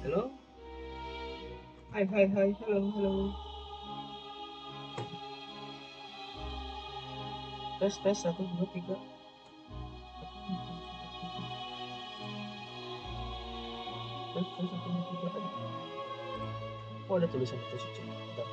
Halo. Hai, halo. Tes 1 2 3. Tes 1 2 3. Oh, ada tulisan itu sih. Bentar.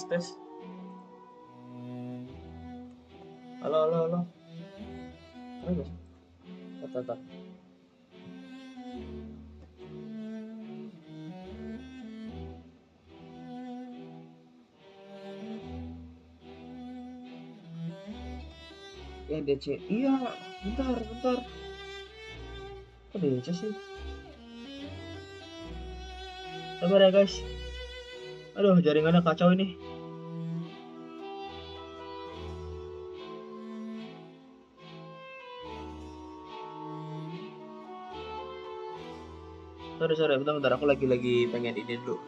Tes. Halo. Halo guys. Tar. Ya DC. Iya, bentar. Kok DC sih? Sabar ya guys. Aduh, jaringannya kacau ini. Sorry, bentar, aku lagi pengen ini dulu.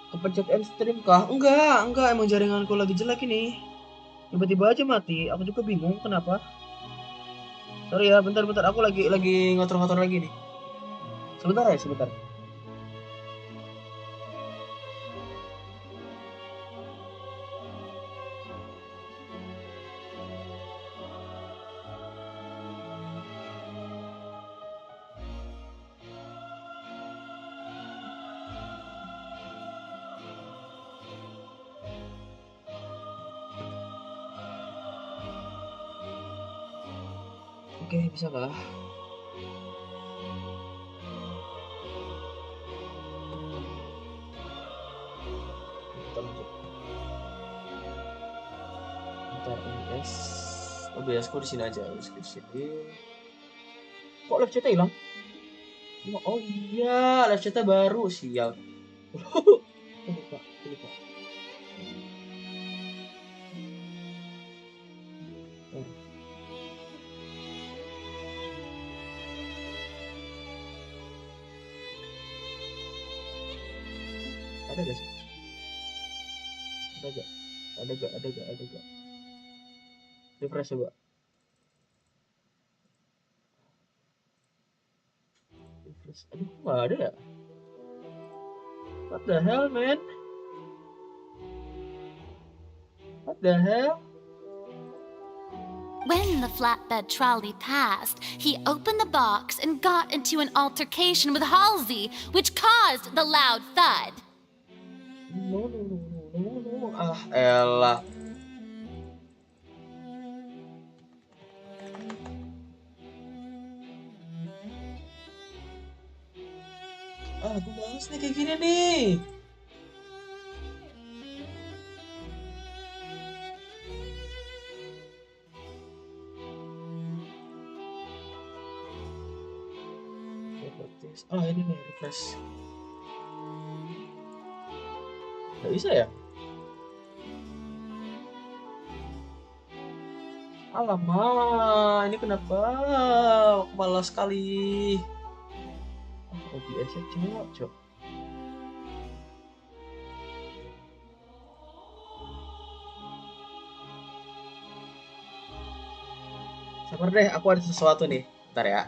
Kepencet end stream kah? Enggak, emang jaringanku lagi jelek ini. Tiba-tiba aja mati, aku juga bingung kenapa. Sorry ya, bentar, aku lagi ngotor-ngotor lagi nih. Sebentar. Oke, bisa kah? Kita lanjut. Bentar, OBS ku di sini aja, di sini. Kok live chat hilang? Oh iya, live chat baru, sial. Lupa. Ada gak sih? Ada gak? Refresh coba. Refresh. Aduh, kok gak ada ya? What the hell, man? What the hell? When the flatbed trolley passed, he opened the box and got into an altercation with Halsey, which caused the loud thud. No. Ah, elah. Gue males nih kayak gini nih. Ini nih, refresh. Gak bisa ya? Alamak, ini kenapa? Malas sekali. OBS-nya cocok. Sabar deh, aku ada sesuatu nih. Bentar ya.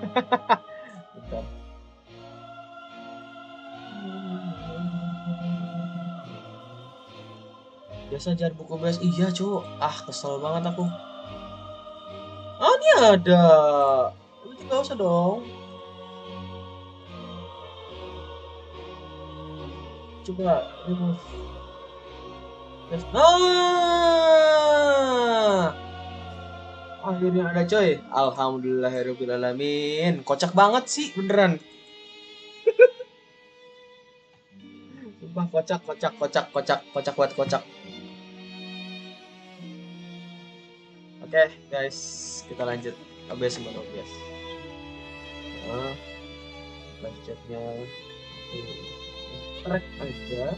Bentar. Biasa jangan buku beres. Iya, Cuk. Ah, kesel banget aku. Ah, ini ada. Itu nggak usah dong. Coba remove. Nah, akhirnya ada coy. Alhamdulillahirobbilalamin. Kocak banget sih, beneran. Sumpah kocak buat kocak. Oke, guys, kita lanjut. OBS semua OBS. Nah, budgetnya track aja.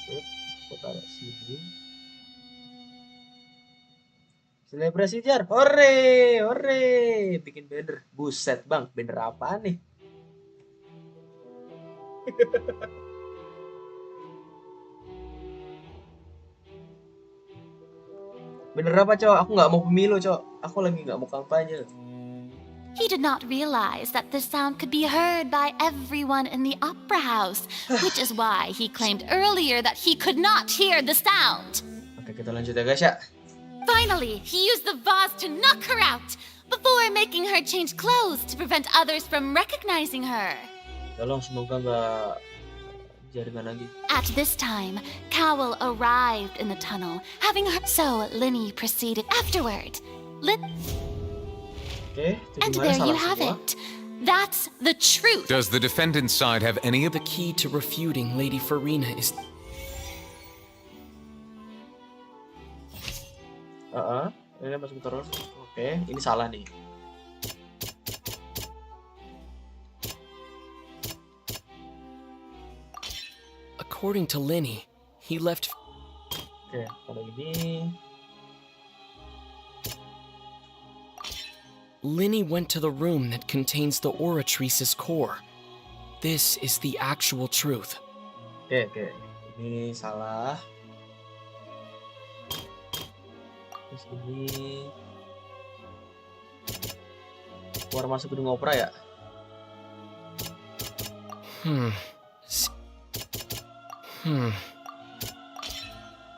Sip, aku taruh sini. Selebrasi jar, hore, bikin banner. Buset bang, banner apaan nih? Bener apa, Cok? Aku nggak mau pemilu, Cok. Aku lagi nggak mau kampanye. He did not realize that the sound could be heard by everyone in the opera house, which is why he claimed earlier that he could not hear the sound. Oke, kita lanjut ya, guys ya. Finally, he used the vase to knock her out before making her change clothes to prevent others from recognizing her. Tolong semoga nggak jaringan lagi. At this time, Kalo arrived in the tunnel, having her. So Linny proceeded afterward. Oke, And there you have it. That's the truth. Does the defendant's side have any of The key to refuting Lady Farina is... Ini masuk terus. Oke, ini salah nih. According to Linny, he left... Oke, kalau ini Linny went to the room that contains the Oratrice's core. This is the actual truth. Oke. Ini salah. Terus ini keluar masuk gedung opera ya?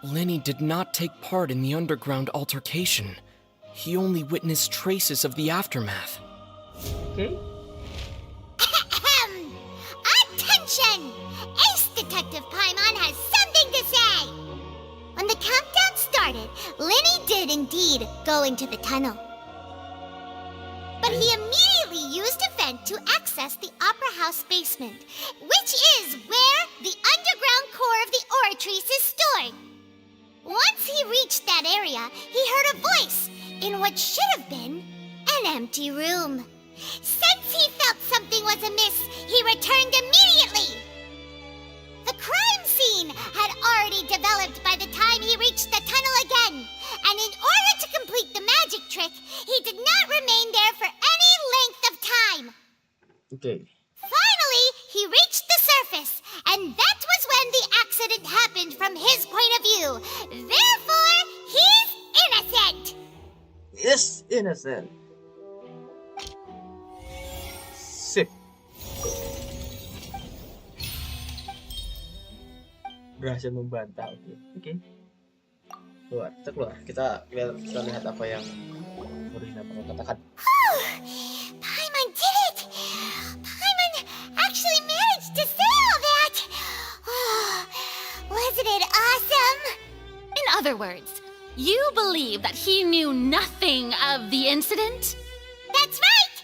Linny did not take part in the underground altercation. He only witnessed traces of the aftermath. Oke. Attention! Ace Detective Paimon has something to say! When the countdown started, Linny did indeed go into the tunnel. But he immediately used a vent to access the Opera House basement, which is where the underground core of the Oratrice is stored. Once he reached that area, he heard a voice in what should have been an empty room. Since he felt something was amiss, he returned immediately. The crime scene had already developed by the time he reached the tunnel again, and in order to complete the magic trick, he did not remain there for any length of time. Oke. Finally, he reached the surface, and that was when the accident happened from his point of view. Therefore, he's innocent. Yes, innocent. Sip. Berhasil membantah. Oke. Keluar, kita keluar. Kita lihat apa yang Farina pernah katakan. Paimon did it! Paimon actually managed to say all that! Wasn't it awesome? In other words, you believe that he knew nothing of the incident? That's right!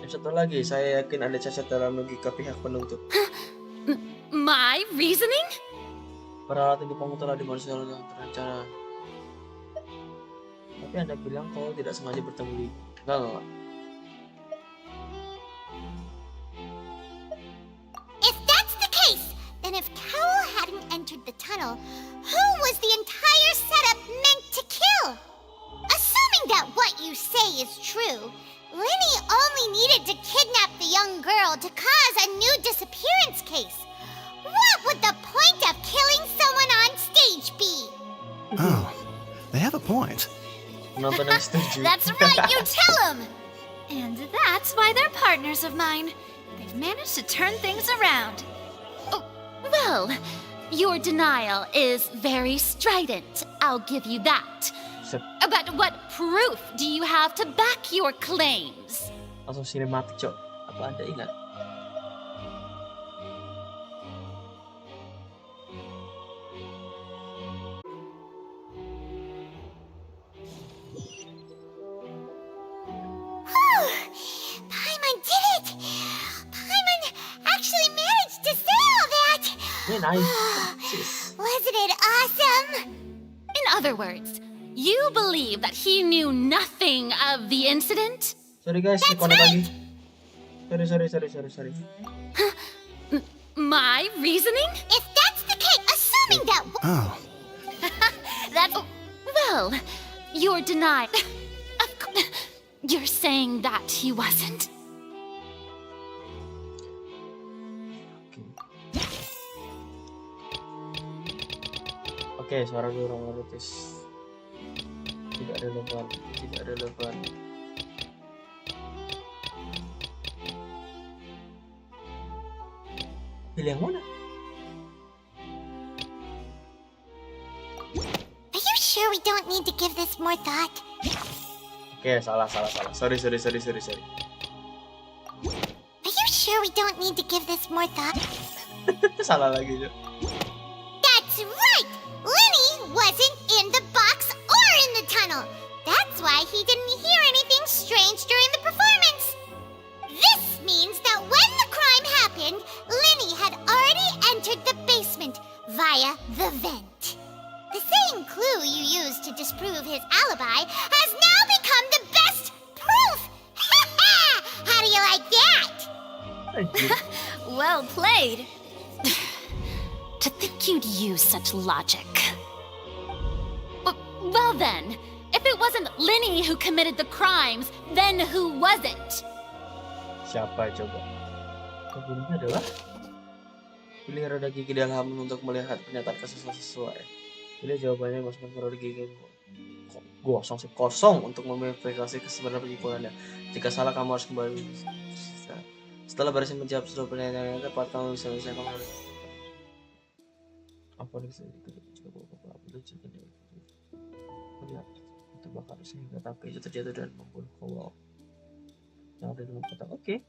Yang satu lagi, saya yakin ada cacat dalam logika pihak penuntut. My reasoning? Peralatan Jepang telah dimanusiakan dengan terencana. Tapi Anda bilang kalau tidak sengaja bertemu di... Enggak. If that's the case, then if Kalo hadn't entered the tunnel, who was the entire setup meant to kill? Assuming that what you say is true, Linny only needed to kidnap the young girl to cause a new disappearance case. What would the point of killing someone on stage be? Oh, they have a point. Penonton yang setuju. That's right, you tell him! And that's why they're partners of mine. They've managed to turn things around. Oh, well, your denial is very strident. I'll give you that. Set. But what proof do you have to back your claims? Langsung sinematik, Cok. Apa Anda ingat? Paimon did it! Paimon actually managed to say all that! Yeah, nice. Sis. Wasn't it awesome? In other words, you believe that he knew nothing of the incident? Sorry guys, connect lagi. Sorry. My reasoning? If that's the case, assuming that... Oh. That's... Well, you're denying... You're saying that he wasn't. Oke, suara dorong rotis. Tidak relevan. Pilih yang mana? Are you sure we don't need to give this more thought? Oke, salah. Sorry. Are you sure we don't need to give this more thought? Salah lagi, Cok. That's right! Lenny wasn't in the box or in the tunnel. That's why he didn't hear anything strange during the performance. This means that when the crime happened, Lenny had already entered the basement via the vent. The same clue you used to disprove his alibi has now become the best proof! How do you like that? Anjir. Well played. To think you'd use such logic. Well then, if it wasn't Lenny who committed the crimes, then who was it? Siapa coba? Pembunuhnya adalah pilih roda gigi dalam untuk melihat pernyataan sesuai. Pilih jawabannya masukkan ke roda gigi kosong untuk memverifikasi kesebenarnya penyimpanan. Jika salah, kamu harus kembali. Setelah berhasil menjawab seluruh pertanyaan yang tepat, kamu bisa menyelesaikan apa melihat terbakar sehingga tangkai itu terjatuh dan membunuh Kalo yang ada dalam kotak. Oke.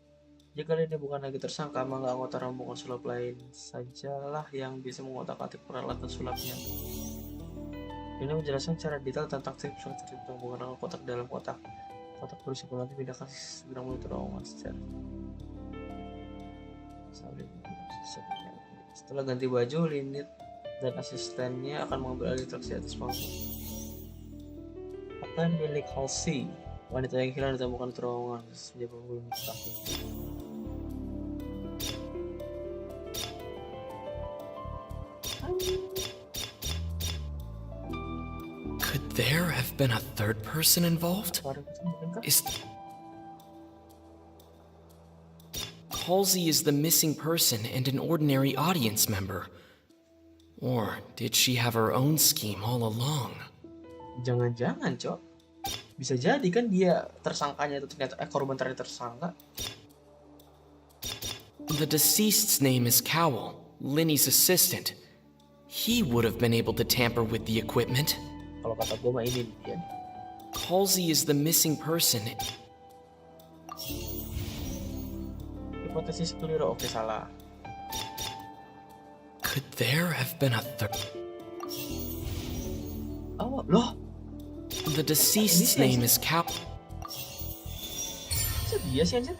Jika ini bukan lagi tersangka, maka anggota rombongan sulap lain sajalah yang bisa mengotak-atik peralatan sulapnya. Ini menjelaskan secara detail tentang tips pembukaan kotak dalam kotak. Kotak berisi nanti pindahkan segera menuju terowongan secara. Setelah ganti baju, Linit dan asistennya akan mengambil alih taksi atas panggung. Akan milik Halsey, wanita yang hilang ditemukan di terowongan sejak pembunuhan mustahil. Could there have been a third person involved? Halsey is the missing person and an ordinary audience member. Or did she have her own scheme all along? Jangan-jangan, Cok. Bisa jadi kan dia tersangkanya itu ternyata korban ternyata tersangka. The deceased's name is Kalo, Lenny's assistant. He would have been able to tamper with the equipment. Kalau kata gue mah ini dia. Halsey is the missing person. Hipotesis keliru. Oke, salah. Could there have been a third? Oh, loh. The deceased's name is Kalo. Masa dia sih anjir?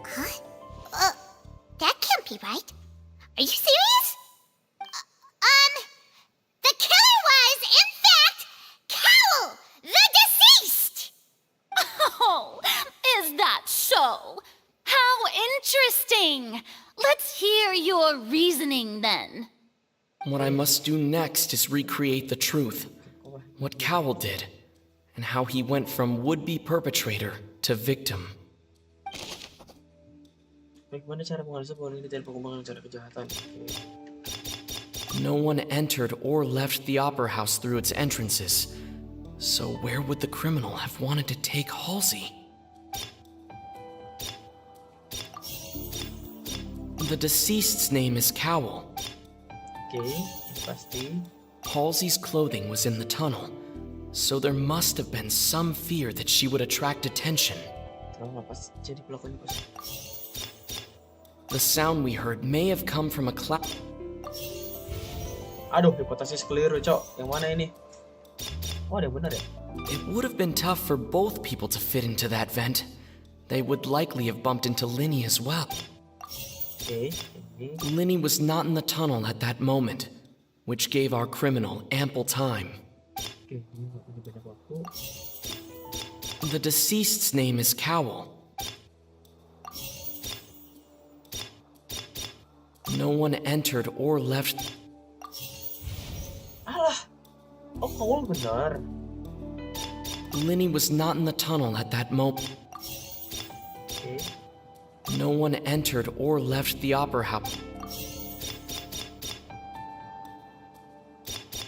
Huh? That can't be right. Are you serious? The killer was, in fact, Kalo, the deceased! Oh, is that so? How interesting! Let's hear your reasoning then. What I must do next is recreate the truth, what Kalo did, and how he went from would-be perpetrator to victim. Bagaimana cara menganalisa bahwa ini detail pengembangan cara kejahatan? No one entered or left the opera house through its entrances, So where would the criminal have wanted to take Halsey? The deceased's name is Kalo. Oke, pasti. Halsey's clothing was in the tunnel, so there must have been some fear that she would attract attention. Trauma pas jadi pelakunya pas. The sound we heard may have come from a cloud. Aduh, hipotesis keliru, Cok. Yang mana ini? Oh, ada yang benar ya? It would have been tough for both people to fit into that vent. They would likely have bumped into Linny as well. Oke, ini. Linny was not in the tunnel at that moment, which gave our criminal ample time. Oke, ini nggak punya banyak waktu. The deceased's name is Kalo. No one entered or left. Alah, oh Kawal benar. Linny was not in the tunnel at that moment. Oke, No one entered or left the opera house.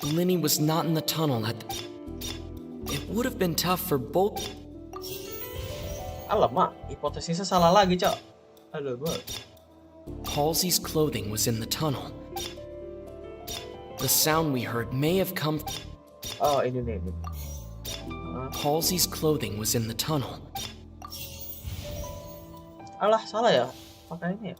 Linny was not in the tunnel at. It would have been tough for both. alamak, hipotesisnya salah lagi, Cok. Halo, Bro. Halsey's clothing was in the tunnel. The sound we heard may have come. Oh, ini nih. Halsey's clothing was in the tunnel. Alah, salah ya? Pakai ini ya?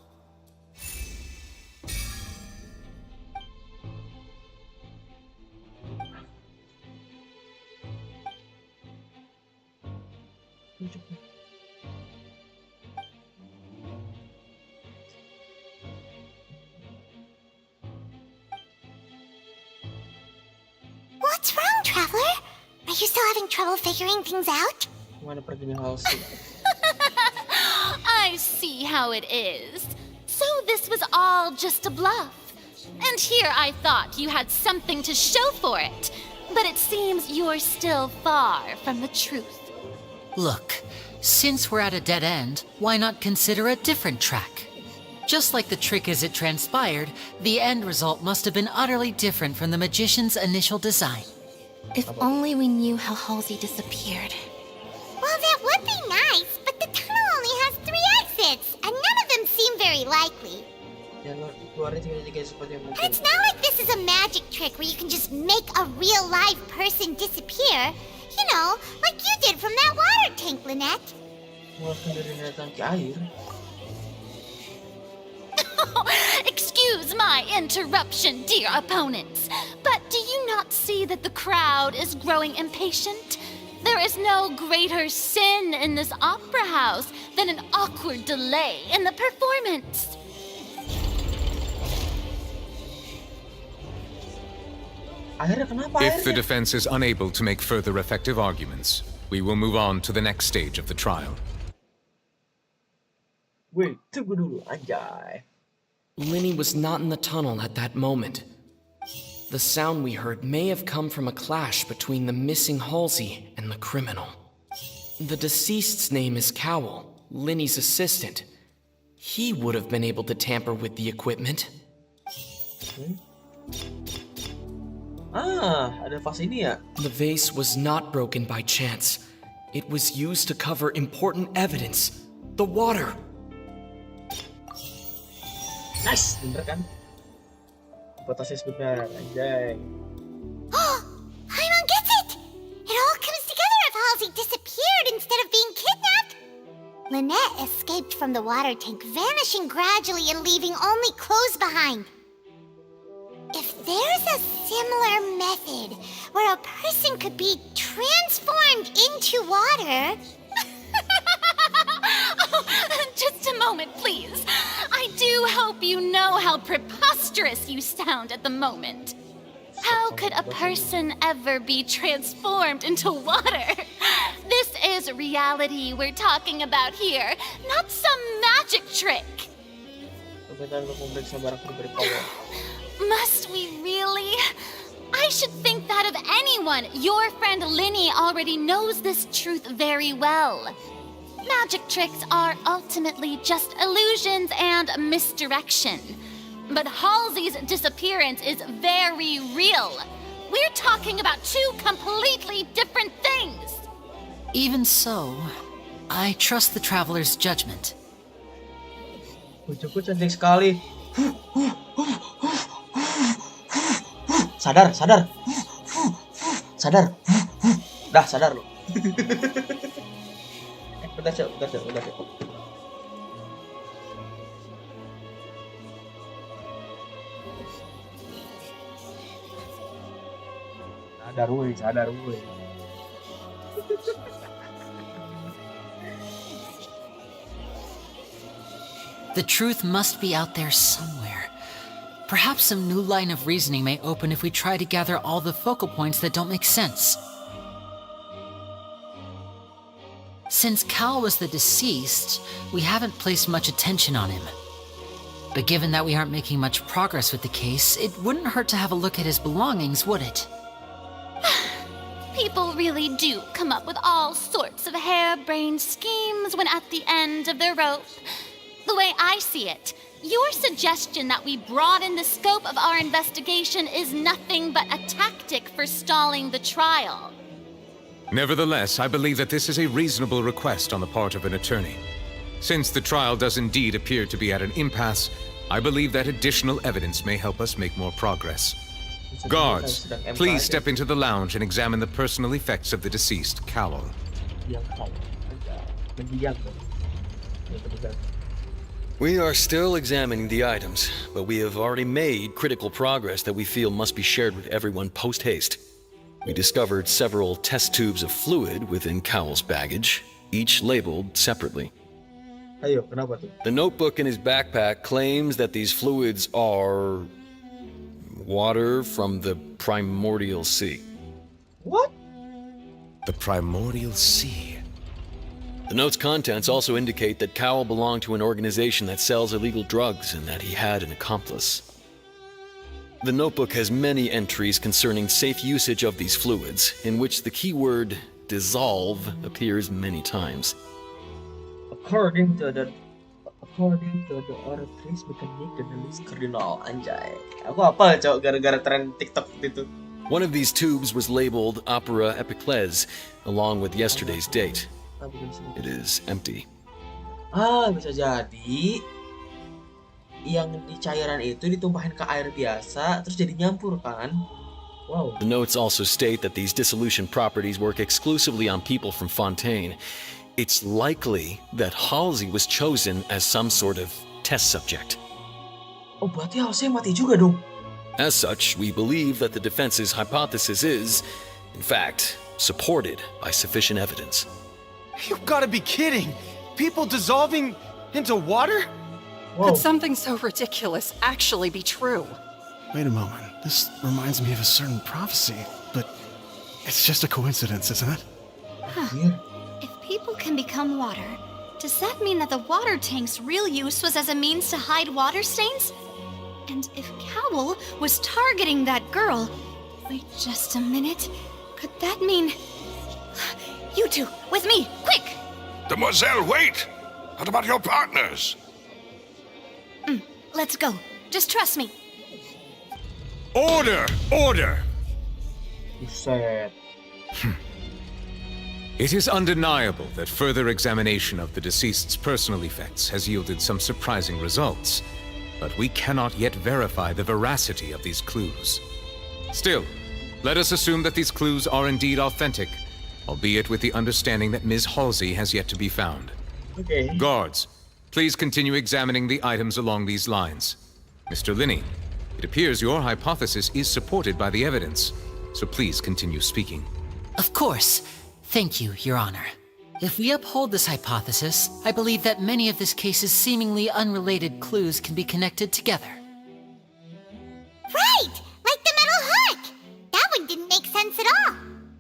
What's wrong, Traveler? Are you still having trouble figuring things out? Mana perginya Halsey? I see how it is. So this was all just a bluff. And here I thought you had something to show for it. But it seems you're still far from the truth. Look, since we're at a dead end, why not consider a different track? Just like the trick as it transpired, the end result must have been utterly different from the magician's initial design. If only we knew how Halsey disappeared. Well, that would be nice, but the tunnel only has 3 exits, and none of them seem very likely. Ya, keluarnya tinggal 3 seperti yang And mungkin. it's not like this is a magic trick where you can just make a real live person disappear. You know, like you did from that water tank, Lynette. Mengeluarkan dari tangki air. Excuse my interruption, dear opponents. But do you not see that the crowd is growing impatient? There is no greater sin in this opera house than an awkward delay in the performance. Akhirnya kenapa If the airnya? defense is unable to make further effective arguments, we will move on to the next stage of the trial. Wait, tunggu dulu, anjay. Linny was not in the tunnel at that moment. The sound we heard may have come from a clash between the missing Halsey and the criminal. The deceased's name is Kalo, Linny's assistant. He would have been able to tamper with the equipment. Ah, ada vas ini ya? The vase was not broken by chance. It was used to cover important evidence. The water. Nice, bener kan? Hipotesis benar, anjay. Oh, Paimon gets it! It all comes together if Halsey disappeared instead of being kidnapped. Lynette escaped from the water tank, vanishing gradually and leaving only clothes behind. If there's a similar method where a person could be transformed into water... Just a moment, please. I do hope you know how preposterous you sound at the moment. How could a person ever be transformed into water? This is reality we're talking about here, not some magic trick. Kebetulan untuk memeriksa barang pribadi Kalo. Must we really? I should think that of anyone. Your friend Linny already knows this truth very well. Magic tricks are ultimately just illusions and misdirection. But Halsey's disappearance is very real. We're talking about two completely different things. Even so, I trust the traveler's judgment. Bojoku cantik sekali. Sadar, sadar. Sadar. Dah sadar lo. Bentar, Cok. Sadar woi. The truth must be out there somewhere. Perhaps some new line of reasoning may open if we try to gather all the focal points that don't make sense. Since Kalo was the deceased, we haven't placed much attention on him. But given that we aren't making much progress with the case, it wouldn't hurt to have a look at his belongings, would it? People really do come up with all sorts of harebrained schemes when at the end of their rope. The way I see it, your suggestion that we broaden the scope of our investigation is nothing but a tactic for stalling the trial. Nevertheless, I believe that this is a reasonable request on the part of an attorney. Since the trial does indeed appear to be at an impasse, I believe that additional evidence may help us make more progress. Guards, please step into the lounge and examine the personal effects of the deceased, Kalo. We are still examining the items, but we have already made critical progress that we feel must be shared with everyone post-haste. We discovered several test tubes of fluid within Cowell's baggage, each labeled separately. Ayo, kenapa tuh? The notebook in his backpack claims that these fluids are water from the primordial sea. What? The primordial sea. The note's contents also indicate that Kalo belonged to an organization that sells illegal drugs and that he had an accomplice. The notebook has many entries concerning safe usage of these fluids, in which the keyword dissolve appears many times. According to the Oratrice mechanic the release cardinal anjay. Aku apa Cok gara-gara tren TikTok itu. One of these tubes was labeled Opera Epiclese, along with yesterday's date. It is empty. Bisa jadi yang di cairan itu ditumpahin ke air biasa terus jadi nyampur kan? Wow. The notes also state that these dissolution properties work exclusively on people from Fontaine. It's likely that Halsey was chosen as some sort of test subject. Oh, berarti Halsey mati juga dong. As such, we believe that the defense's hypothesis is, in fact, supported by sufficient evidence. You've got to be kidding! People dissolving into water? Could something so ridiculous actually be true? Wait a moment. This reminds me of a certain prophecy, but it's just a coincidence, isn't it? If people can become water, does that mean that the water tank's real use was as a means to hide water stains? And if Kalo was targeting that girl... Wait just a minute. Could that mean... You two, with me, quick! Demoiselle, wait! What about your partners? Let's go. Just trust me. Order! Order! Buset. It is undeniable that further examination of the deceased's personal effects has yielded some surprising results, but we cannot yet verify the veracity of these clues. Still, let us assume that these clues are indeed authentic, albeit with the understanding that Ms. Halsey has yet to be found. Okay. Guards, please continue examining the items along these lines. Mr. Linney, it appears your hypothesis is supported by the evidence, so please continue speaking. Of course. Thank you, Your Honor. If we uphold this hypothesis, I believe that many of this case's seemingly unrelated clues can be connected together. Right! Like the metal hook! That one didn't make sense at all.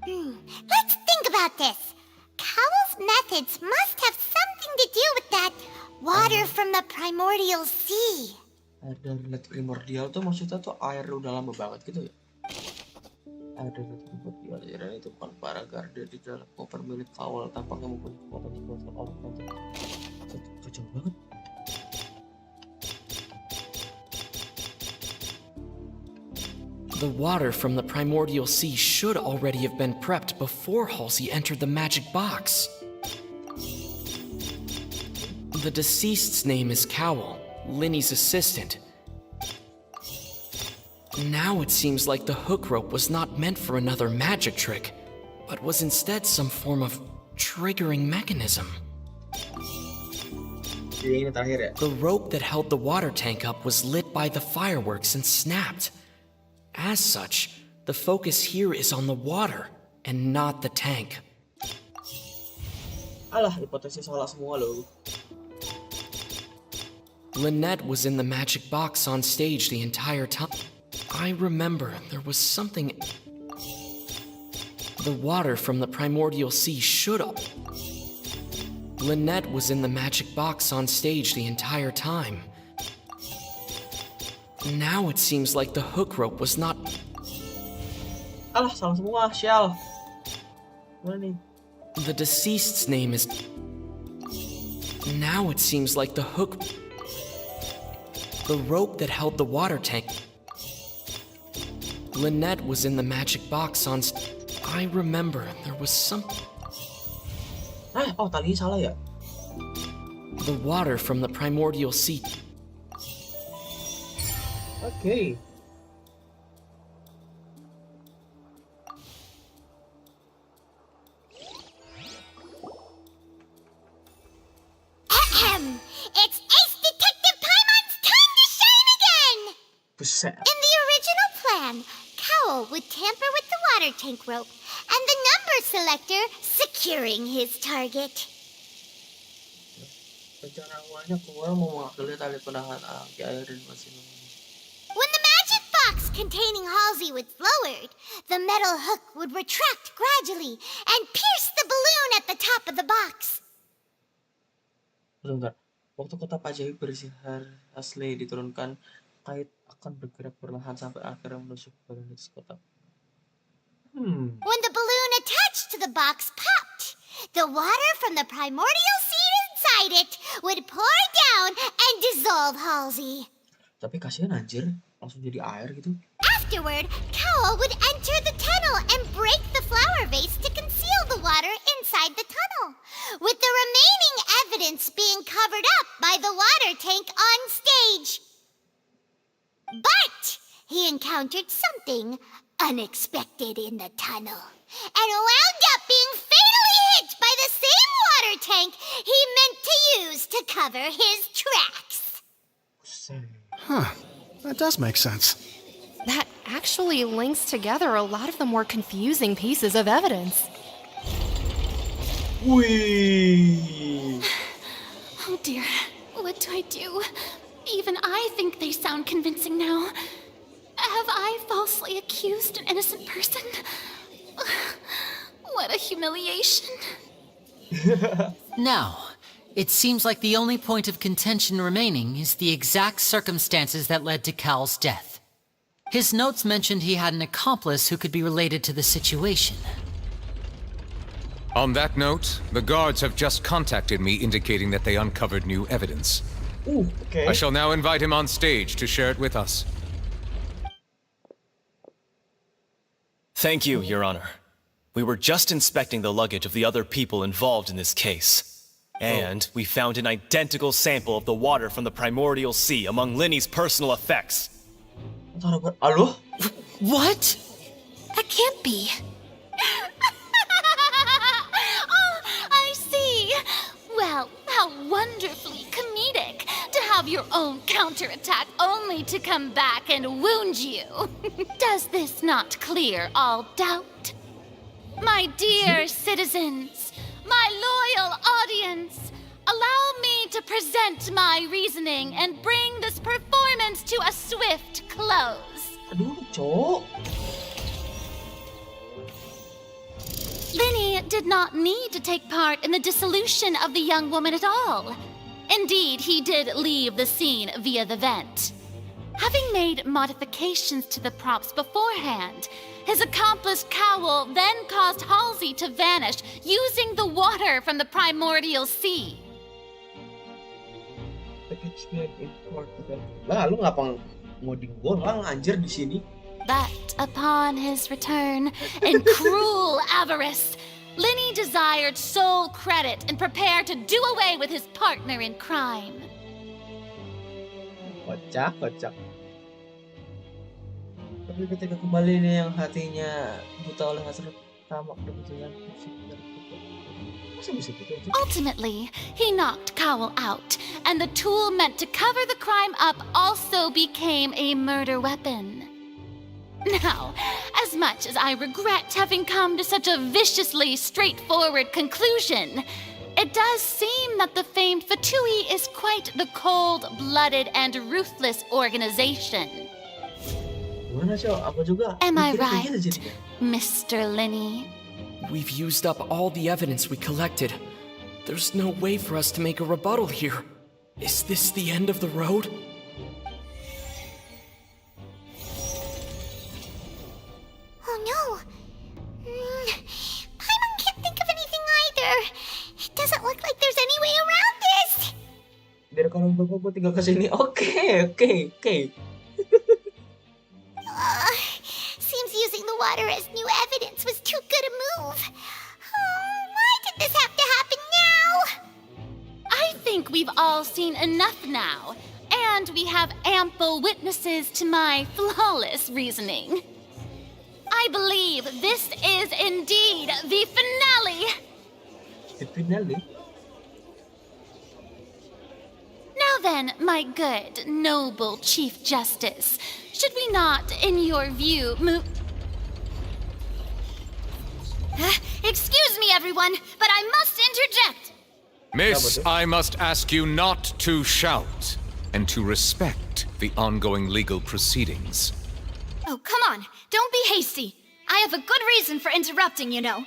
Let's think about this. Cowell's methods must have something to do with that water from the primordial sea. Ada relate primordial tuh maksudnya tuh air udah lama banget gitu ya? Ada relate primordial dan itu kan para garda di dalam koper milik Kawal tampaknya mempunyai kekuatan kuasa orang panjang. Kacau banget. The water from the primordial sea should already have been prepped before Halsey entered the magic box. The deceased's name is Kalo, Linny's assistant. Now it seems like the hook rope was not meant for another magic trick, but was instead some form of triggering mechanism. Ini terakhir ya. The rope that held the water tank up was lit by the fireworks and snapped. As such, the focus here is on the water and not the tank. Alah, hipotesis salah semua loh. Lynette was in the magic box on stage the entire time. I remember there was something. The water from the primordial sea should have. Lynette was in the magic box on stage the entire time. Now it seems like the hook rope was not. Alah, salah semua, Shell. Mana nih? The deceased's name is. Now it seems like the hook. The rope that held the water tank. Lynette was in the magic box on. I remember there was something. Oh, talinya salah ya? The water from the primordial sea. Okay. Ahem! It's Ace Detective Paimon's time to shine again! Buset. In the original plan, Kalo would tamper with the water tank rope and the number selector securing his target. Rencana awalnya keluar mau mengakali tali penahan api air dan masih. When the magic box containing Halsey was lowered, the metal hook would retract gradually and pierce the balloon at the top of the box. Bentar. Waktu kotak ajaib berisi Hasley diturunkan, kait akan bergerak perlahan sampai akhirnya menusuk badan kotak. When the balloon attached to the box popped, the water from the primordial sea inside it would pour down and dissolve Halsey. Tapi kasihan anjir, langsung jadi air gitu. Afterward, Kalo would enter the tunnel and break the flower vase to conceal the water inside the tunnel, with the remaining evidence being covered up by the water tank on stage. But he encountered something unexpected in the tunnel and wound up being fatally hit by the same water tank he meant to use to cover his tracks. Huh. That does make sense. That actually links together a lot of the more confusing pieces of evidence. Wih. Oh dear, what do I do? Even I think they sound convincing now. Have I falsely accused an innocent person? What a humiliation. Now, it seems like the only point of contention remaining is the exact circumstances that led to Cal's death. His notes mentioned he had an accomplice who could be related to the situation. On that note, the guards have just contacted me indicating that they uncovered new evidence. Okay. I shall now invite him on stage to share it with us. Thank you, Your Honor. We were just inspecting the luggage of the other people involved in this case. And we found an identical sample of the water from the primordial sea among Linny's personal effects. Halo? What? That can't be. Oh, I see. Well, how wonderfully comedic to have your own counterattack only to come back and wound you. Does this not clear all doubt? My dear citizens, my loyal audience, allow me to present my reasoning and bring this performance to a swift close. Aduh, Cok. Linny did not need to take part in the dissolution of the young woman at all. Indeed, he did leave the scene via the vent. Having made modifications to the props beforehand, his accomplice Kalo then caused Halsey to vanish using the water from the primordial sea. Lah, lu ngapa ngoding gua lang anjir di sini? But upon his return, in cruel avarice, Lenny desired sole credit and prepared to do away with his partner in crime. Kocak, kocak. Tapi ketika kembali nih yang hatinya buta oleh hasrat tamak dan kejayan fisik dan masa bisa gitu aja? Ultimately, he knocked Kalo out, and the tool meant to cover the crime up also became a murder weapon. Now, as much as I regret having come to such a viciously straightforward conclusion, it does seem that the famed Fatui is quite the cold-blooded and ruthless organization. Gimana sih? Aku juga Am I mikirnya kayak right, gitu jadinya. Mr. Lenny? We've used up all the evidence we collected. There's no way for us to make a rebuttal here. Is this the end of the road? Oh no. Paimon can't think of anything either. It doesn't look like there's any way around this. Biar kalau bapak gue tinggal kesini. Oke. Seems using the water as new evidence was too good a move. Oh, why did this have to happen now? I think we've all seen enough now, and we have ample witnesses to my flawless reasoning. I believe this is indeed the finale. The finale? Now then, my good, noble Chief Justice, should we not, in your view, move... Excuse me, everyone, but I must interject. Miss, I must ask you not to shout and to respect the ongoing legal proceedings. Oh, come on. Don't be hasty. I have a good reason for interrupting, you know.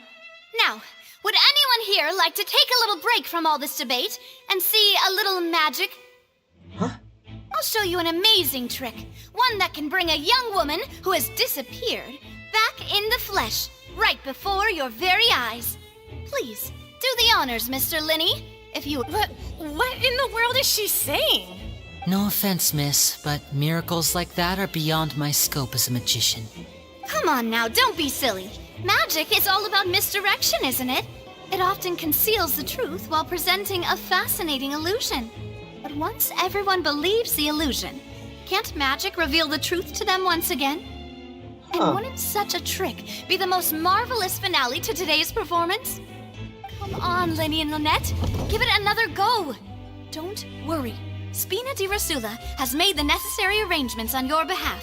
Now, would anyone here like to take a little break from all this debate and see a little magic? Huh? I'll show you an amazing trick. One that can bring a young woman who has disappeared back in the flesh, right before your very eyes. Please, do the honors, Mr. Lenny, if you... What in the world is she saying? No offense, miss, but miracles like that are beyond my scope as a magician. Come on now, don't be silly. Magic is all about misdirection, isn't it? It often conceals the truth while presenting a fascinating illusion. But once everyone believes the illusion, can't magic reveal the truth to them once again? And wouldn't such a trick be the most marvelous finale to today's performance? Come on, Lenny and Lynette, give it another go. Don't worry. Spina di Rasula has made the necessary arrangements on your behalf.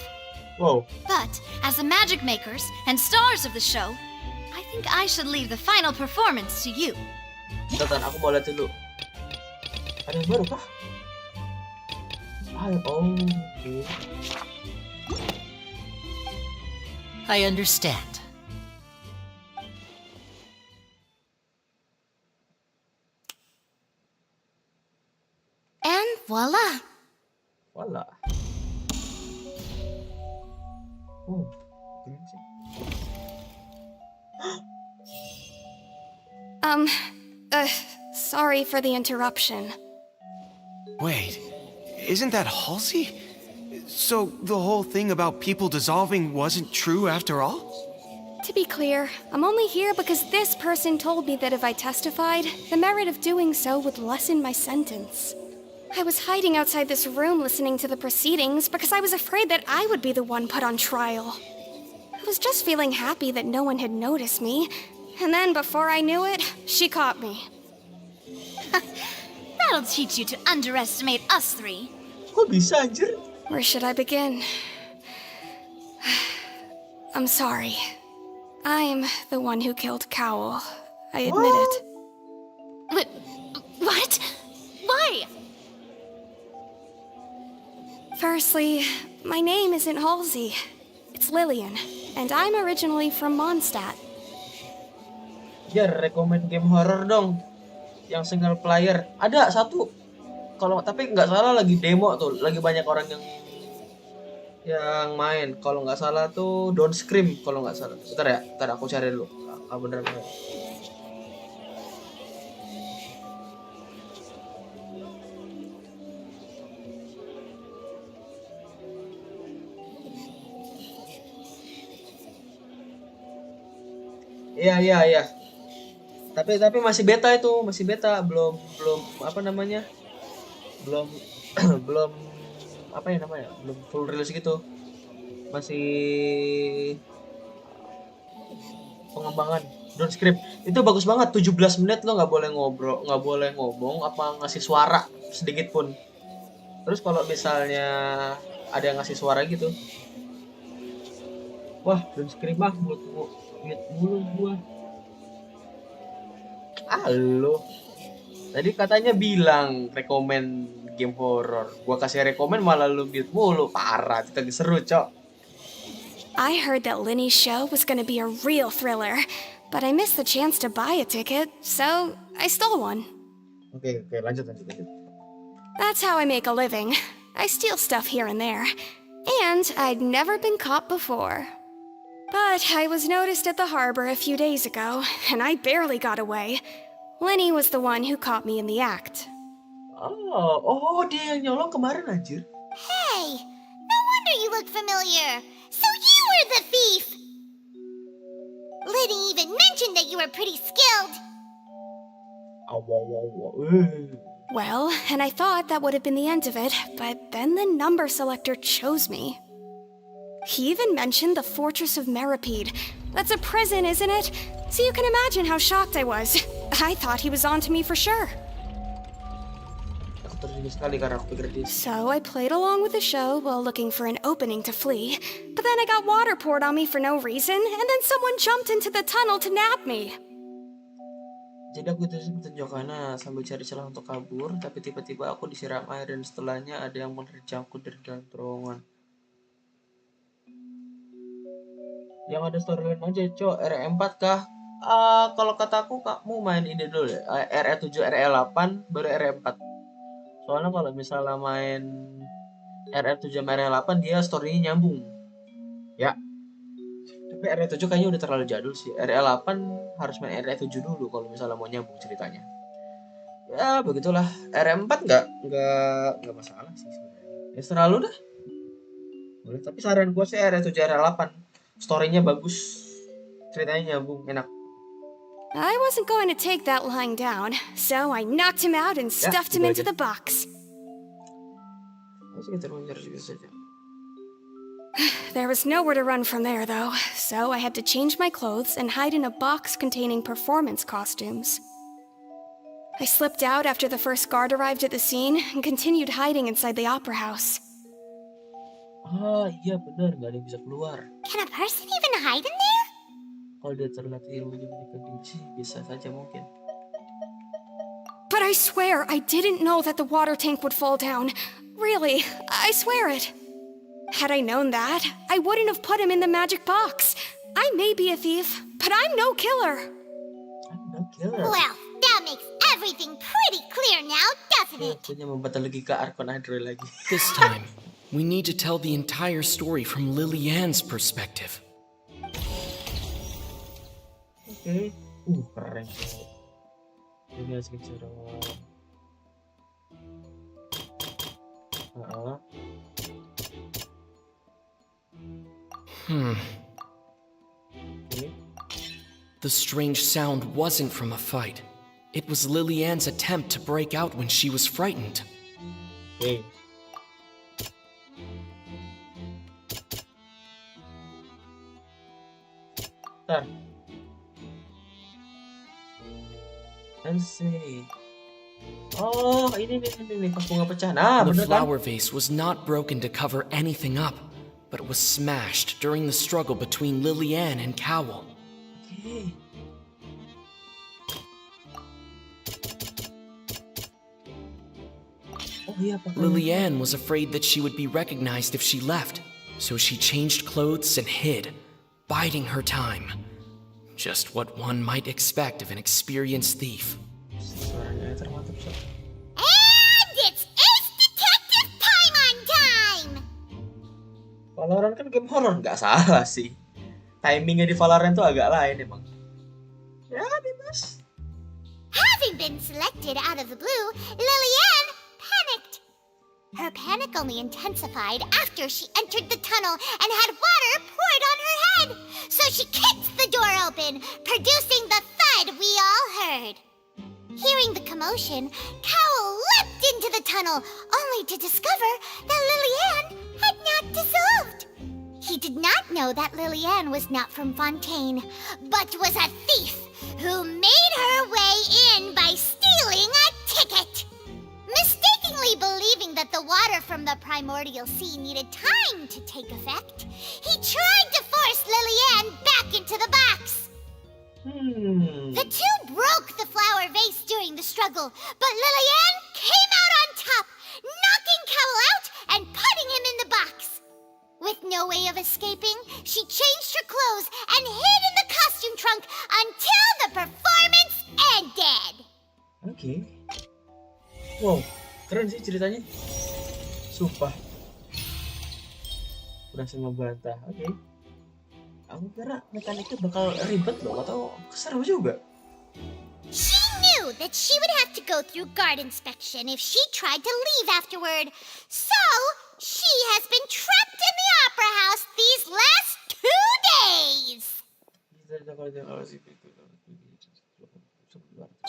Wow. But, as the magic makers and stars of the show, I think I should leave the final performance to you. Bentar, aku mau lihat dulu. Ada yang baru kah? Okay. I understand. And voila! Voila. Oh, keren sih. Sorry for the interruption. Wait, isn't that Halsey? So the whole thing about people dissolving wasn't true after all? To be clear, I'm only here because this person told me that if I testified, the merit of doing so would lessen my sentence. I was hiding outside this room listening to the proceedings because I was afraid that I would be the one put on trial. I was just feeling happy that no one had noticed me, and then before I knew it, she caught me. That'll teach you to underestimate us three. Kok bisa anjir? Where should I begin? I'm sorry. I'm the one who killed Cowl. I admit it. What? Why? Firstly, my name isn't Halsey. It's Lillian, and I'm originally from Mondstadt. Jar, rekomend game horror dong. Yang single player. Ada satu. Kalau tapi nggak salah lagi demo tuh, lagi banyak orang yang main. Kalau nggak salah tuh Don't Scream kalau nggak salah. Bentar ya, bentar aku cari dulu. Ah, bener bener. Iya. Tapi masih beta itu, belum apa namanya? Belum belum apa ya namanya? Belum full release gitu. Masih pengembangan. Don't script. Itu bagus banget, 17 menit lo nggak boleh ngomong apa ngasih suara sedikit pun. Terus kalau misalnya ada yang ngasih suara gitu, wah, don't script mah mulu gua. Halo. Tadi katanya bilang rekomen game horror. Gua kasih rekomen malah lu mute mulu. Parah, itu lagi seru, Cok. I heard that Linny's show was gonna be a real thriller, but I missed the chance to buy a ticket, so I stole one. Oke, lanjut. That's how I make a living. I steal stuff here and there. And I'd never been caught before. But I was noticed at the harbor a few days ago, and I barely got away. Linny was the one who caught me in the act. Oh, dia yang nyolong kemarin anjir. Hey, no wonder you look familiar. So you were the thief! Liddy even mentioned that you were pretty skilled. Well, and I thought that would have been the end of it, but then the number selector chose me. He even mentioned the Fortress of Meripede. That's a prison, isn't it? So you can imagine how shocked I was. I thought he was onto me for sure. So I played along with the show while looking for an opening to flee. But then I got water poured on me for no reason, and then someone jumped into the tunnel to nab me. Jadi aku terus bertunjukannya sambil cari celah untuk kabur, tapi tiba-tiba aku disiram air dan setelahnya ada yang menerjangku dari dalam terowongan. Yang ada storyline aja, Cok. RE4 kah? Kalau kataku kamu main ini dulu ya. RE7, RE8 baru RE4. Soalnya kalau misalnya main RE7 sama RE8 dia story-nya nyambung. Ya. Tapi RE7 kayaknya udah terlalu jadul sih. RE8 harus main RE7 dulu kalau misalnya mau nyambung ceritanya. Ya, begitulah. RE4 enggak masalah sih sebenarnya. Ya selalu dah. Boleh, tapi saran gua sih RE7 RE8. Story-nya bagus. Ceritanya nyambung, enak. I wasn't going to take that lying down, so I knocked him out and stuffed him into the box. There was nowhere to run from there, though, so I had to change my clothes and hide in a box containing performance costumes. I slipped out after the first guard arrived at the scene and continued hiding inside the opera house. Iya benar, nggak ada yang bisa keluar. Can a person even hide in there? Kalau dia terlatih ilmunya menyimpan biji, bisa saja mungkin. But I swear I didn't know that the water tank would fall down. Really, I swear it. Had I known that, I wouldn't have put him in the magic box. I may be a thief, but I'm no killer. I'm no killer. Well, that makes everything pretty clear now, doesn't it? Punya membaca logika Archon Android lagi. This time, we need to tell the entire story from Lily-Ann's perspective. Oke. Keren. Ini harus bicara. The strange sound wasn't from a fight. It was Lily-Ann's attempt to break out when she was frightened. Okay. Bentar. Let's see. Oh, ini pas bunga pecah. Nah, The bener kan? flower vase was not broken to cover anything up, but was smashed during the struggle between Lily-Ann and Kalo. Okay. Oh iya, Lily-Ann was afraid that she would be recognized if she left, so she changed clothes and hid, biding her time. Just what one might expect of an experienced thief. And it's Ace Detective Paimon time! Valorant kan game horror, nggak salah sih. Timingnya di Valorant tuh agak lain emang. Ya, bebas. Having been selected out of the blue, Lily-Ann panicked. Her panic only intensified after she entered the tunnel and had water poured on her head. So she kicked the door open, producing the thud we all heard. Hearing the commotion, Kalo leapt into the tunnel, only to discover that Liliane had not dissolved. He did not know that Liliane was not from Fontaine, but was a thief who made her way in by stealing a ticket. Mistakenly believing that the water from the primordial sea needed time to take effect, he tried to force Liliane back into the box. The two broke the flower vase during the struggle, but Liliane came out on top, knocking Kalo out and putting him in the box. With no way of escaping, she changed her clothes and hid in the costume trunk until the performance ended. Oke. Wow, keren sih ceritanya. Sumpah. Berhasil membantah. Oke. Aku kira mekaniknya bakal ribet loh, atau seru juga. She knew that she would have to go through guard inspection if she tried to leave afterward. So, she has been trapped in the opera house these last 2 days.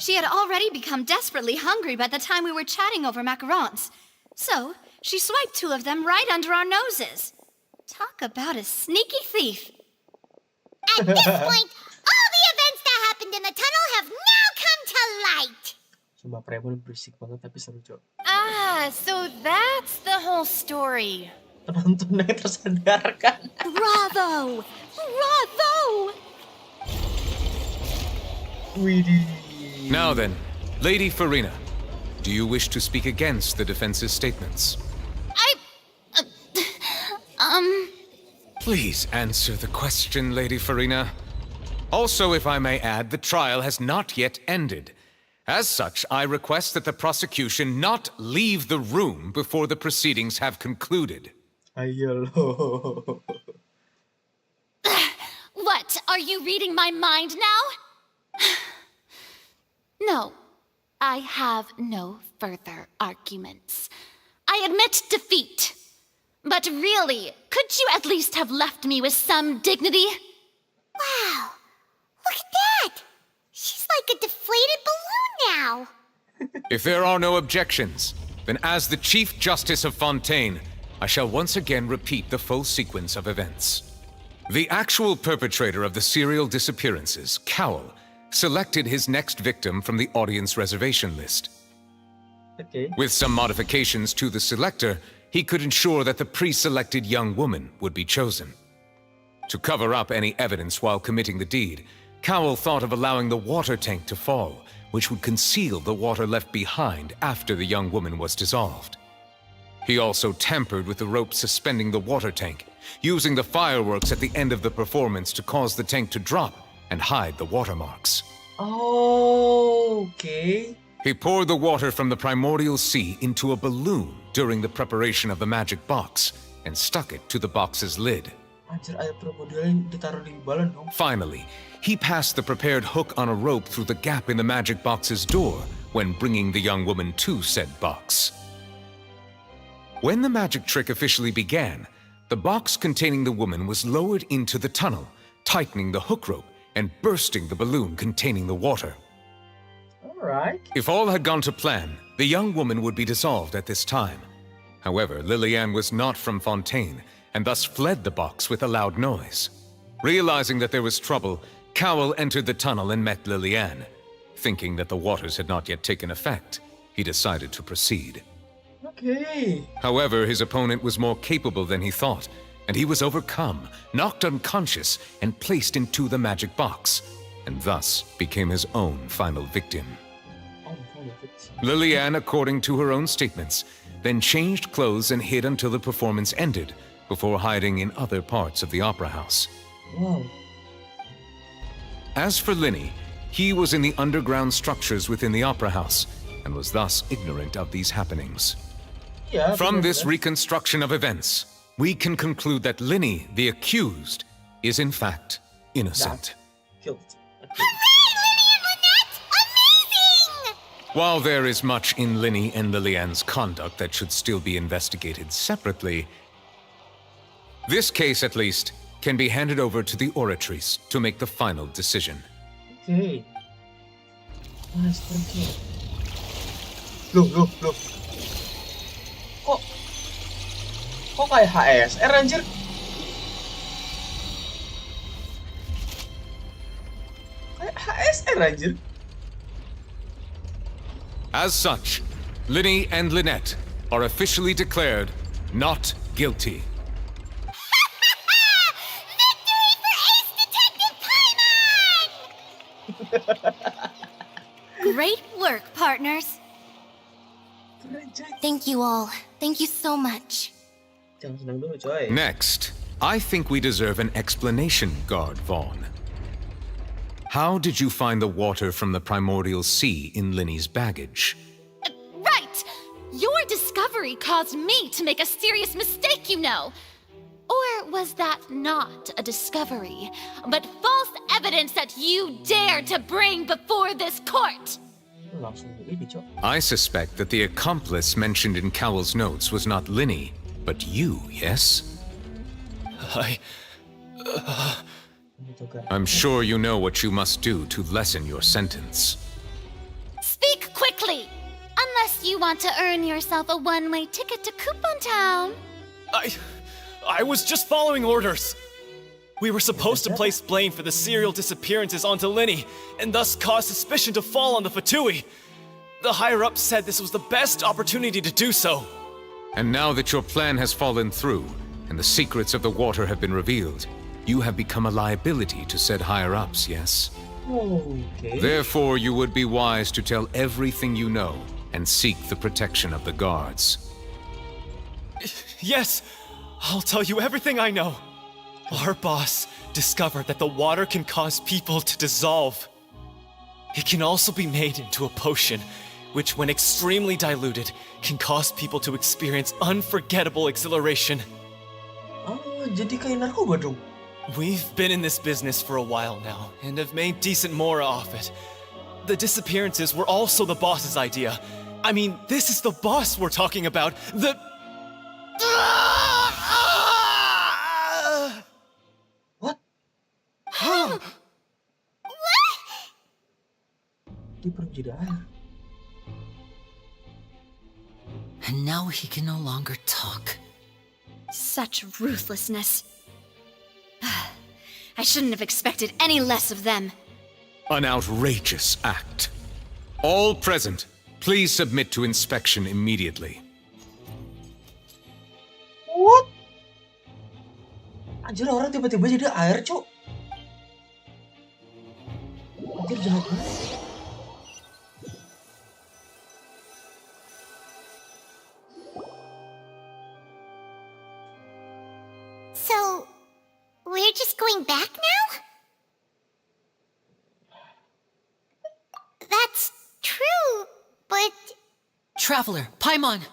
She had already become desperately hungry by the time we were chatting over macarons. So, she swiped 2 of them right under our noses. Talk about a sneaky thief. At this point, all the events that happened in the tunnel have now come to light. Sumpah Premon berisik banget tapi seru, Cok. Ah, so that's the whole story. Penontonnya tersadarkan. Bravo! Bravo! Widih. Now then, Lady Farina, do you wish to speak against the defense's statements? Please answer the question, Lady Farina. Also, if I may add, the trial has not yet ended. As such, I request that the prosecution not leave the room before the proceedings have concluded. Ayo lo. What? Are you reading my mind now? No, I have no further arguments. I admit defeat. But really, could you at least have left me with some dignity? Wow, look at that! She's like a deflated balloon now. If there are no objections, then as the Chief Justice of Fontaine, I shall once again repeat the full sequence of events. The actual perpetrator of the serial disappearances, Kalo, selected his next victim from the audience reservation list. Okay. With some modifications to the selector, he could ensure that the pre-selected young woman would be chosen. To cover up any evidence while committing the deed, Kalo thought of allowing the water tank to fall, which would conceal the water left behind after the young woman was dissolved. He also tampered with the rope suspending the water tank, using the fireworks at the end of the performance to cause the tank to drop and hide the watermarks. Oh, okay. He poured the water from the primordial sea into a balloon during the preparation of the magic box and stuck it to the box's lid. Anjir, air primordial ditaruh di balon dong. Finally, he passed the prepared hook on a rope through the gap in the magic box's door when bringing the young woman to said box. When the magic trick officially began, the box containing the woman was lowered into the tunnel, tightening the hook rope and bursting the balloon containing the water. Alright. If all had gone to plan, the young woman would be dissolved at this time. However, Liliane was not from Fontaine, and thus fled the box with a loud noise. Realizing that there was trouble, Kalo entered the tunnel and met Liliane. Thinking that the waters had not yet taken effect, he decided to proceed. Okay. However, his opponent was more capable than he thought, and he was overcome, knocked unconscious, and placed into the magic box, and thus became his own final victim. Liliane, according to her own statements, then changed clothes and hid until the performance ended, before hiding in other parts of the opera house. Wow. As for Linny, he was in the underground structures within the opera house, and was thus ignorant of these happenings. Yeah, From this reconstruction of events, we can conclude that Linny, the accused, is in fact innocent. Killed. Hooray, Linny and Lynette! Amazing! While there is much in Linny and Lilianne's conduct that should still be investigated separately, this case, at least, can be handed over to the oratories to make the final decision. Okay. Nice, thank you. Loh. Kok kayak HSR anjir? Kayak HSR anjir. As such, Linny and Lynette are officially declared not guilty. Victory for Ace Detective Paimon! Great work, partners. Thank you all. Thank you so much. Jangan senang dulu, coy. Next, I think we deserve an explanation, Guard Vaughn. How did you find the water from the primordial sea in Linny's baggage? Right! Your discovery caused me to make a serious mistake, you know. Or was that not a discovery, but false evidence that you dared to bring before this court? I suspect that the accomplice mentioned in Cowell's notes was not Linny, but you, yes? I'm sure you know what you must do to lessen your sentence. Speak quickly! Unless you want to earn yourself a one-way ticket to Coupon Town. I was just following orders. We were supposed to place blame for the serial disappearances onto Linny, and thus cause suspicion to fall on the Fatui. The higher-ups said this was the best opportunity to do so. And now that your plan has fallen through, and the secrets of the water have been revealed, you have become a liability to said higher-ups, yes? Okay. Therefore, you would be wise to tell everything you know, and seek the protection of the guards. Yes, I'll tell you everything I know. Our boss discovered that the water can cause people to dissolve. It can also be made into a potion, which when extremely diluted, can cause people to experience unforgettable exhilaration. Oh, jadi kayak narkoba dong. We've been in this business for a while now, and have made decent more off it. The disappearances were also the boss's idea. I mean, this is the boss we're talking about. What? Dia perlu jadi air. And now he can no longer talk. Such ruthlessness. I shouldn't have expected any less of them. An outrageous act. All present, please submit to inspection immediately. What? Anjir, orang tiba-tiba jadi air, cuk. Anjir, jahat banget. So, we're just going back now? That's true, but... Traveler, Paimon,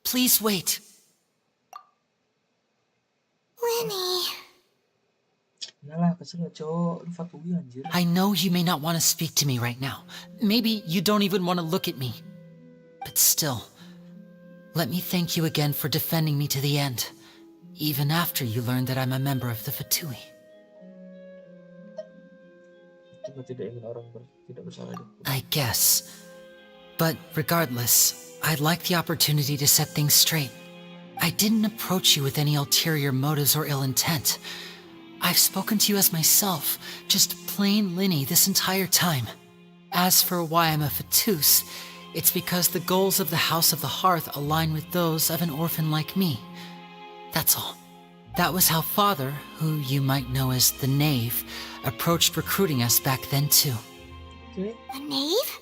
please wait. Lenny... Yalah, kesel cowok. Lu Fatui, anjir. I know you may not want to speak to me right now. Maybe you don't even want to look at me. But still, let me thank you again for defending me to the end. Even after you learned that I'm a member of the Fatui. I guess. But regardless, I'd like the opportunity to set things straight. I didn't approach you with any ulterior motives or ill intent. I've spoken to you as myself, just plain Linny this entire time. As for why I'm a Fatus, it's because the goals of the House of the Hearth align with those of an orphan like me. That's all. That was how Father, who you might know as the Knave, approached recruiting us back then too. The Knave?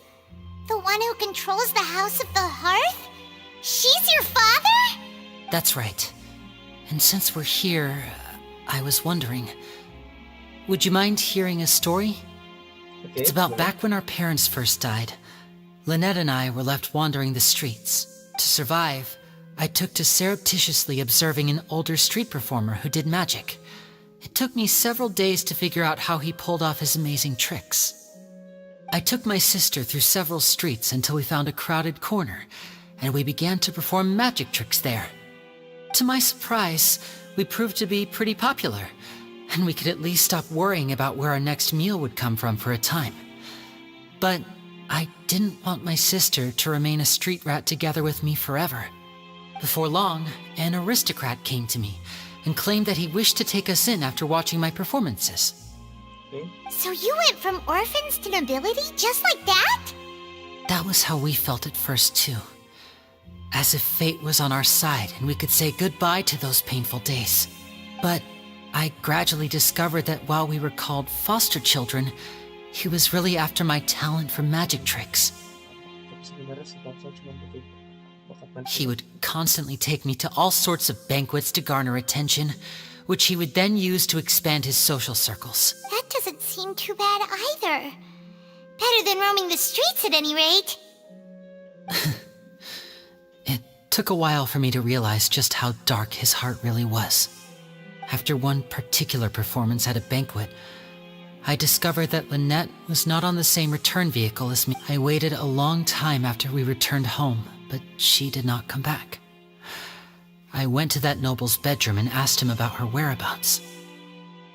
The one who controls the House of the Hearth? She's your father? That's right. And since we're here, I was wondering, would you mind hearing a story? Okay, It's about back when our parents first died. Lynette and I were left wandering the streets. To survive, I took to surreptitiously observing an older street performer who did magic. It took me several days to figure out how he pulled off his amazing tricks. I took my sister through several streets until we found a crowded corner, and we began to perform magic tricks there. To my surprise, we proved to be pretty popular, and we could at least stop worrying about where our next meal would come from for a time. But I didn't want my sister to remain a street rat together with me forever. Before long, an aristocrat came to me and claimed that he wished to take us in after watching my performances. So you went from orphans to nobility just like that? That was how we felt at first, too. As if fate was on our side and we could say goodbye to those painful days. But I gradually discovered that while we were called foster children, he was really after my talent for magic tricks. He would constantly take me to all sorts of banquets to garner attention, which he would then use to expand his social circles. That doesn't seem too bad either. Better than roaming the streets at any rate. It took a while for me to realize just how dark his heart really was. After one particular performance at a banquet, I discovered that Lynette was not on the same return vehicle as me. I waited a long time after we returned home, but she did not come back. I went to that noble's bedroom and asked him about her whereabouts.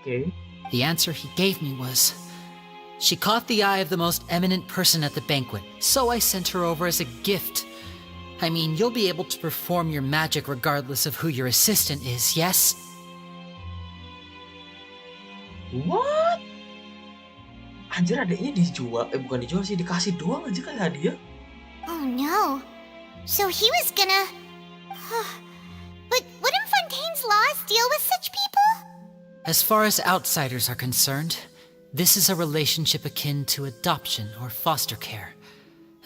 Okay. The answer he gave me was, she caught the eye of the most eminent person at the banquet, so I sent her over as a gift. I mean, you'll be able to perform your magic regardless of who your assistant is, yes? What? Anjir, adiknya dijual, bukan dijual sih, dikasih doang aja kayak hadiah. Oh no. So he was gonna... But wouldn't Fontaine's laws deal with such people? As far as outsiders are concerned, this is a relationship akin to adoption or foster care,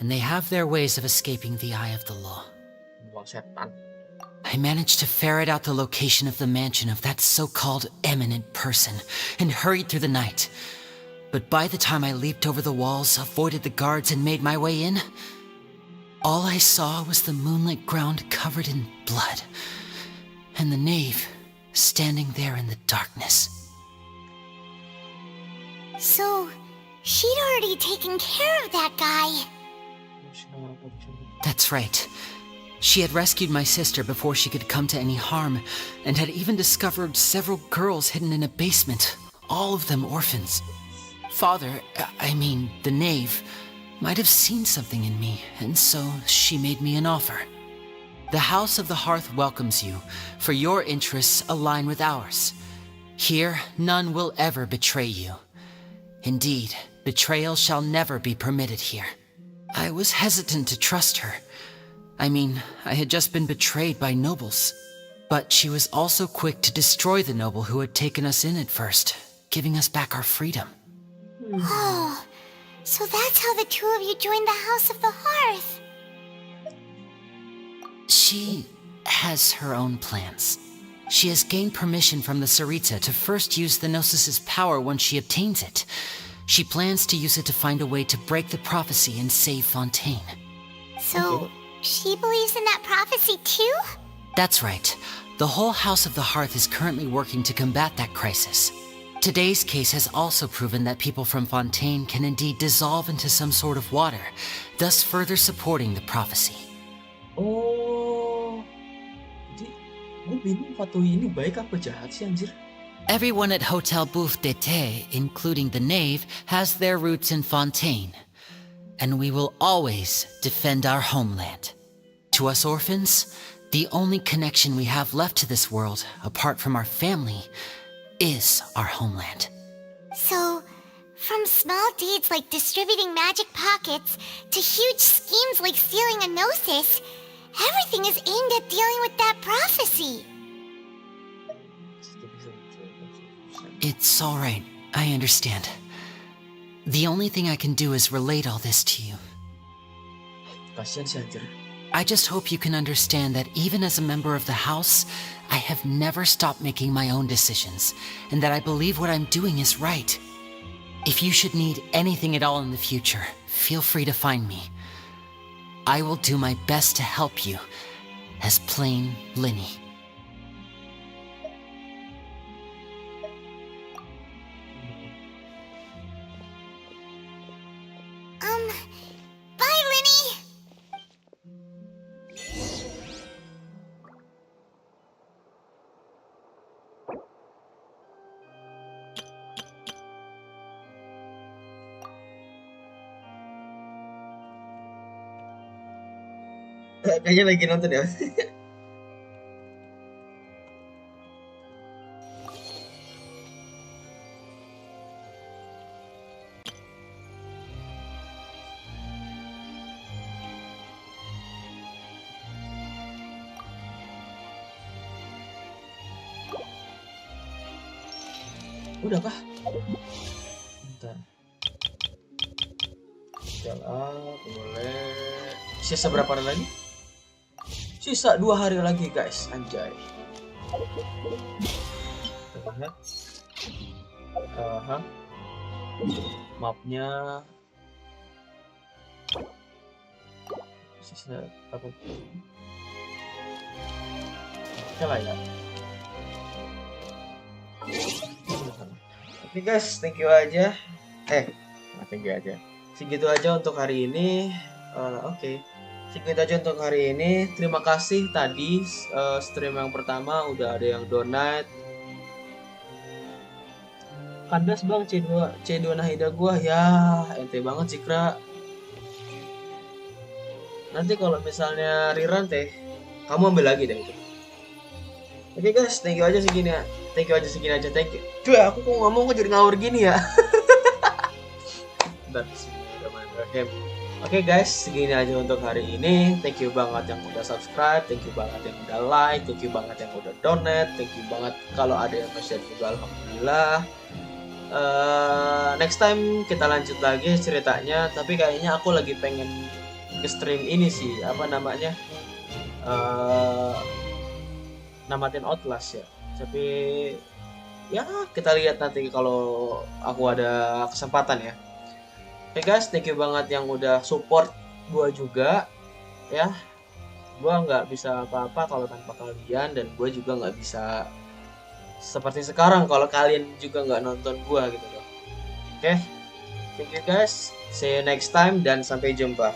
and they have their ways of escaping the eye of the law. I managed to ferret out the location of the mansion of that so-called eminent person and hurried through the night. But by the time I leaped over the walls, avoided the guards, and made my way in, all I saw was the moonlit ground covered in blood, and the knave standing there in the darkness. So, she'd already taken care of that guy. That's right. She had rescued my sister before she could come to any harm, and had even discovered several girls hidden in a basement, all of them orphans. Father, the knave, might have seen something in me, and so she made me an offer. The House of the Hearth welcomes you, for your interests align with ours. Here, none will ever betray you. Indeed, betrayal shall never be permitted here. I was hesitant to trust her. I had just been betrayed by nobles. But she was also quick to destroy the noble who had taken us in at first, giving us back our freedom. Oh, so that's how the two of you joined the House of the Hearth. She has her own plans. She has gained permission from the Saweria to first use the Gnosis' power once she obtains it. She plans to use it to find a way to break the prophecy and save Fontaine. So, she believes in that prophecy too? That's right. The whole House of the Hearth is currently working to combat that crisis. Today's case has also proven that people from Fontaine can indeed dissolve into some sort of water, thus further supporting the prophecy. Oh, jadi gue bingung Fatui ini baik apa jahat sih anjir? Everyone at Hotel Bouffe d'été, including the knave, has their roots in Fontaine. And we will always defend our homeland. To us orphans, the only connection we have left to this world, apart from our family, is our homeland. So, from small deeds like distributing magic pockets to huge schemes like stealing a Gnosis, everything is aimed at dealing with that prophecy. It's all right. I understand. The only thing I can do is relate all this to you. Kasian sih anjir. I just hope you can understand that even as a member of the House, I have never stopped making my own decisions, and that I believe what I'm doing is right. If you should need anything at all in the future, feel free to find me. I will do my best to help you, as plain Linny. kayaknya lagi nonton ya. Udah kah? Bentar. Jalan, boleh. Sisa berapa hari lagi? Sisa 2 hari lagi guys, anjay. Lihat. Mapnya sisa apa? Oke lah ya. Oke guys, thank you aja. Thank you aja. Segitu aja untuk hari ini. Oke. Segitu aja untuk hari ini. Terima kasih tadi stream yang pertama udah ada yang donate. Kandas bang C2 Nahida gua ya, ente banget Cikra. Nanti kalau misalnya rerun teh, kamu ambil lagi deh itu. Oke guys, thank you aja segini ya. Thank you aja segini aja, thank you. Cuy, aku kok ngomong kok jadi ngawur gini ya. Oke guys, segini aja untuk hari ini. Thank you banget yang udah subscribe, thank you banget yang udah like, thank you banget yang udah donate, thank you banget kalau ada yang nge-share juga, alhamdulillah. Next time kita lanjut lagi ceritanya, tapi kayaknya aku lagi pengen nge-stream ini sih, apa namanya? Namatin Outlast ya. Tapi ya kita lihat nanti kalau aku ada kesempatan ya. Oke guys, thank you banget yang udah support gua juga ya. Gua nggak bisa apa-apa kalau tanpa kalian, dan gua juga nggak bisa seperti sekarang kalau kalian juga nggak nonton gua gitu loh. Oke, thank you guys, see you next time dan sampai jumpa.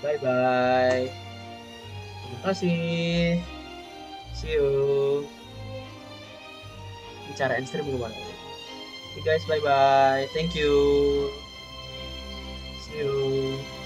Bye bye. Terima kasih. See you. Bicara end stream gimana? Okay guys, bye bye. Thank you. See you.